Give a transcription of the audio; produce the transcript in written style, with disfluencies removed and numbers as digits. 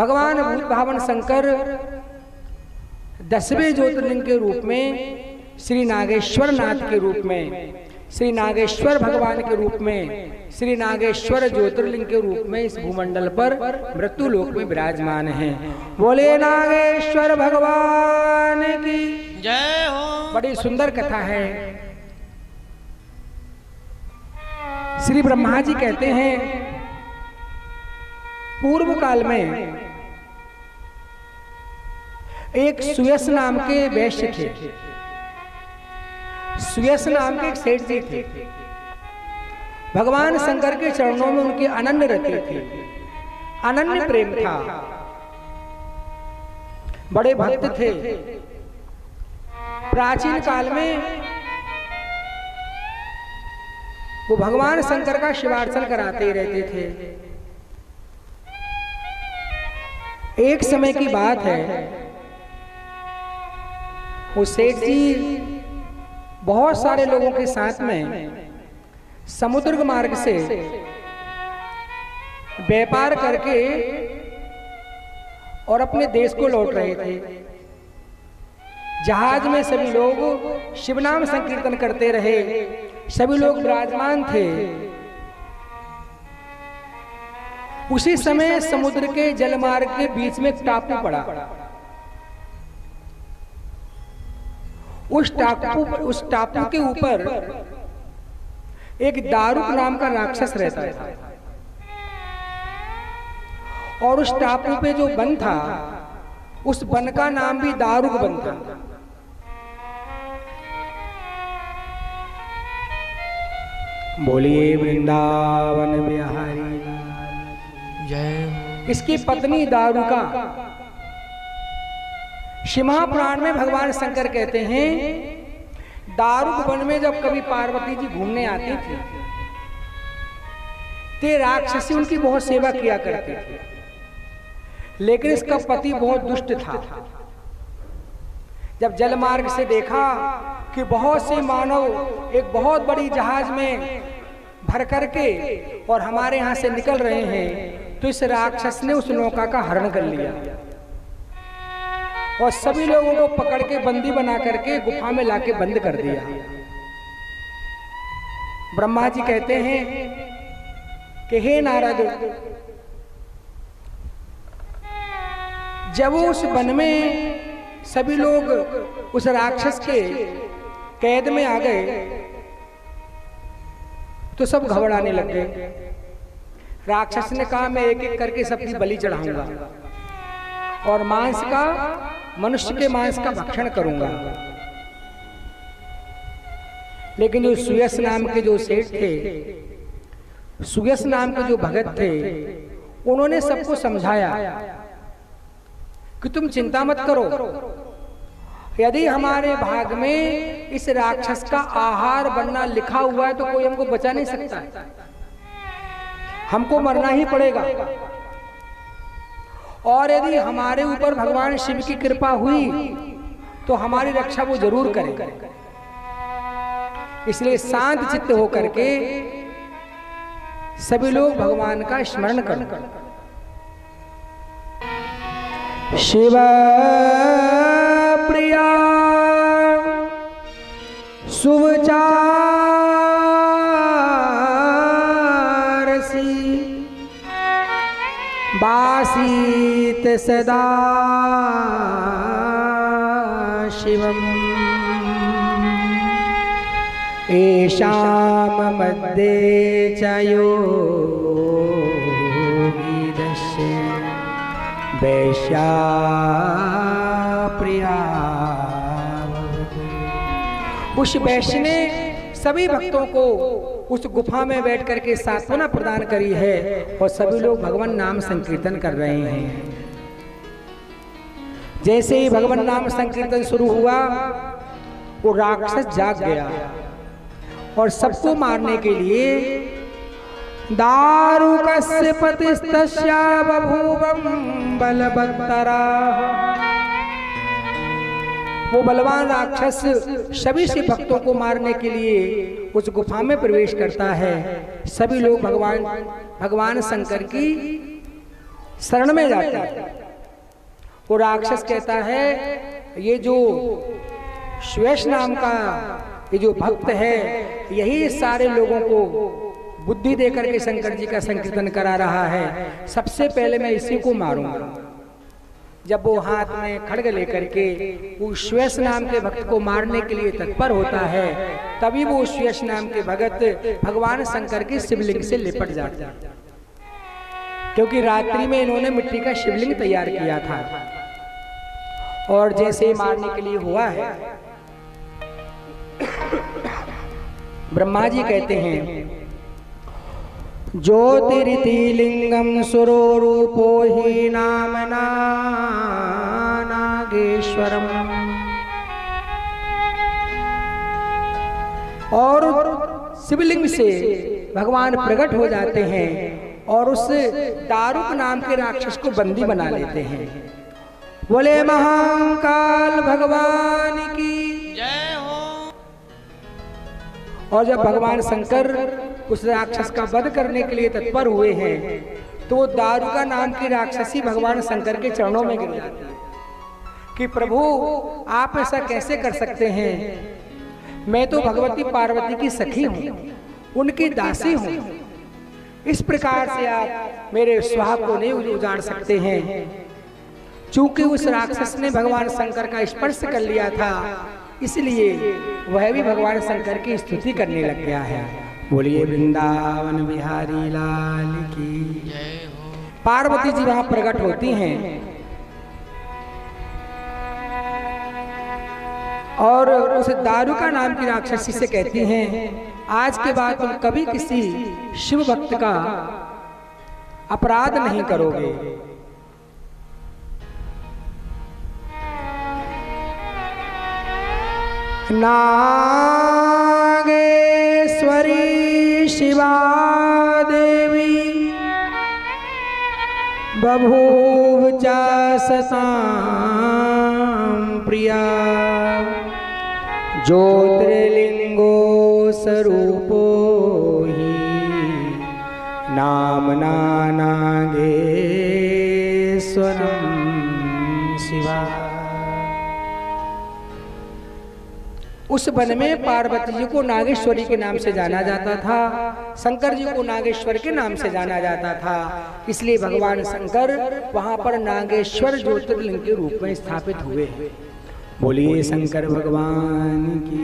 भगवान भूत भावन शंकर 10वें ज्योतिर्लिंग के रूप में, श्री नागेश्वर नाथ के रूप में, श्री नागेश्वर भगवान के रूप में, श्री नागेश्वर ज्योतिर्लिंग के रूप में इस भूमंडल पर मृत्यु लोक में विराजमान हैं। बोले नागेश्वर भगवान की जय हो। बड़ी सुंदर कथा है। श्री ब्रह्मा जी कहते हैं पूर्व काल में एक सुयस नाम के वैश्य थे। सुयस नाम के एक सेठ जी थे। भगवान शंकर के चरणों में उनके अनन्य रति थे, अनन्य प्रेम था, बड़े भक्त थे। प्राचीन काल में वो भगवान शंकर का शिवार्चन कराते ही रहते थे। एक समय की बात है, वो सेठ जी बहुत सारे लोगों के साथ में समुद्र मार्ग से व्यापार करके और अपने देश को लौट रहे थे। जहाज में सभी लोग शिवनाम संकीर्तन करते रहे, सभी लोग विराजमान थे। उसी समय समुद्र के जलमार्ग के बीच में एक टापू पड़ा। उस टापू के ऊपर एक दारुक नाम का राक्षस रहता था, और उस टापू पे जो वन था, उस वन का नाम भी दारुक वन था। बोलिए वृंदावन बिहारी जय। इसकी पत्नी दारुका, शिवपुराण में भगवान शंकर कहते हैं दारुक वन में जब कभी पार्वती जी घूमने आती थी तो राक्षसी उनकी बहुत सेवा किया करते थे, लेकिन इसका पति बहुत दुष्ट था। जब जलमार्ग से देखा कि बहुत से मानव एक बहुत बड़ी जहाज में भर करके और हमारे यहां से निकल रहे हैं, तो इस राक्षस ने उस नौका का हरण कर लिया और सभी लोगों को पकड़ के बंदी बना करके गुफा में लाके बंद कर दिया। ब्रह्मा जी कहते हैं कि हे नारद, जब उस वन में सभी लोग उस राक्षस के कैद में आ गए तो सब घबराने लग गए। राक्षस ने कहा मैं एक एक करके सबकी बलि चढ़ाऊंगा और मांस का, मनुष्य के मांस का भक्षण करूंगा। लेकिन जो सुयस नाम के जो सेठ थे, सुयस नाम के जो भगत थे, उन्होंने सबको समझाया कि तुम चिंता मत करो, यदि हमारे भाग में इस राक्षस का आहार बनना लिखा हुआ है तो कोई हमको बचा नहीं सकता, हमको मरना ही पड़ेगा। और यदि हमारे ऊपर भगवान शिव की कृपा हुई तो हमारी रक्षा वो जरूर करेंगे। इसलिए शांत चित्त होकर के सभी लोग भगवान का स्मरण करें। शिव प्रिया सुवचारसी बासीत सदा शिवम् एषां मध्ये च योगिदस्य वैश्या प्रिया। उस वैश्य ने सभी भक्तों को उस गुफा में बैठ करके सांत्वना प्रदान करी है और सभी लोग भगवान नाम संकीर्तन कर रहे हैं। जैसे ही भगवान नाम संकीर्तन शुरू हुआ, वो राक्षस जाग गया और सबको मारने के लिए दारुकस्य पतिस्तस्या बभूवं बलवत्तरा। वो बलवान राक्षस सभी से भक्तों को मारने के लिए उस गुफा में प्रवेश करता है। सभी लोग भगवान शंकर की शरण में जाता है। वो राक्षस कहता है ये जो श्वेश नाम का ये जो भक्त है यही सारे लोगों को बुद्धि देकर के शंकर जी का संकीर्तन करा रहा है, सबसे पहले मैं इसी को मारूंगा। जब वो हाथ में खड्ग लेकर के वो श्वेश नाम के भक्त को मारने के लिए तत्पर होता है, तभी वो श्वेश नाम के भगत भगवान शंकर के शिवलिंग से लिपट जाते हैं, क्योंकि रात्रि में इन्होंने मिट्टी का शिवलिंग तैयार किया था। और जैसे ही मारने के लिए हुआ है, ब्रह्मा जी कहते हैं ज्योतिरिति लिंगम सुरो रूपो ही नामना नागेश्वरम। और शिवलिंग से भगवान प्रकट हो जाते हैं और उस दारुक नाम के राक्षस को बंदी बना लेते हैं। बोले महाकाल भगवान की जय हो। और जब भगवान शंकर उस राक्षस का वध करने के लिए तत्पर हुए हैं, तो वो दारुका नाम की राक्षसी भगवान शंकर के चरणों में गिर जाती है कि प्रभु आप ऐसा कैसे कर सकते हैं, मैं तो भगवती पार्वती की सखी हूँ, उनकी दासी हूँ, इस प्रकार से आप मेरे सुहाग को नहीं उजाड़ सकते हैं। चूंकि उस राक्षस ने भगवान शंकर का स्पर्श कर लिया था, इसलिए वह भी भगवान शंकर की स्तुति करने लग गया है। बोलिए वृंदावन बिहारी लाल की जय हो। पार्वती जी वहां प्रकट होती हैं और उस दारुका नाम की राक्षसी से कहती हैं आज के बाद तुम कभी किसी शिव भक्त का अपराध नहीं करोगे। नागेश्वरी शिवा देवी बभूव च सतां प्रिया ज्योतिर्लिंगो स्वरूपो हि नामना नागेश्वरं शिवा। उस वन में पार्वती जी को नागेश्वरी के नाम से जाना जाता था, शंकर जी को नागेश्वर के नाम से जाना जाता था, इसलिए भगवान शंकर वहां पर नागेश्वर ज्योतिर्लिंग के रूप में स्थापित हुए। बोलिए शंकर भगवान की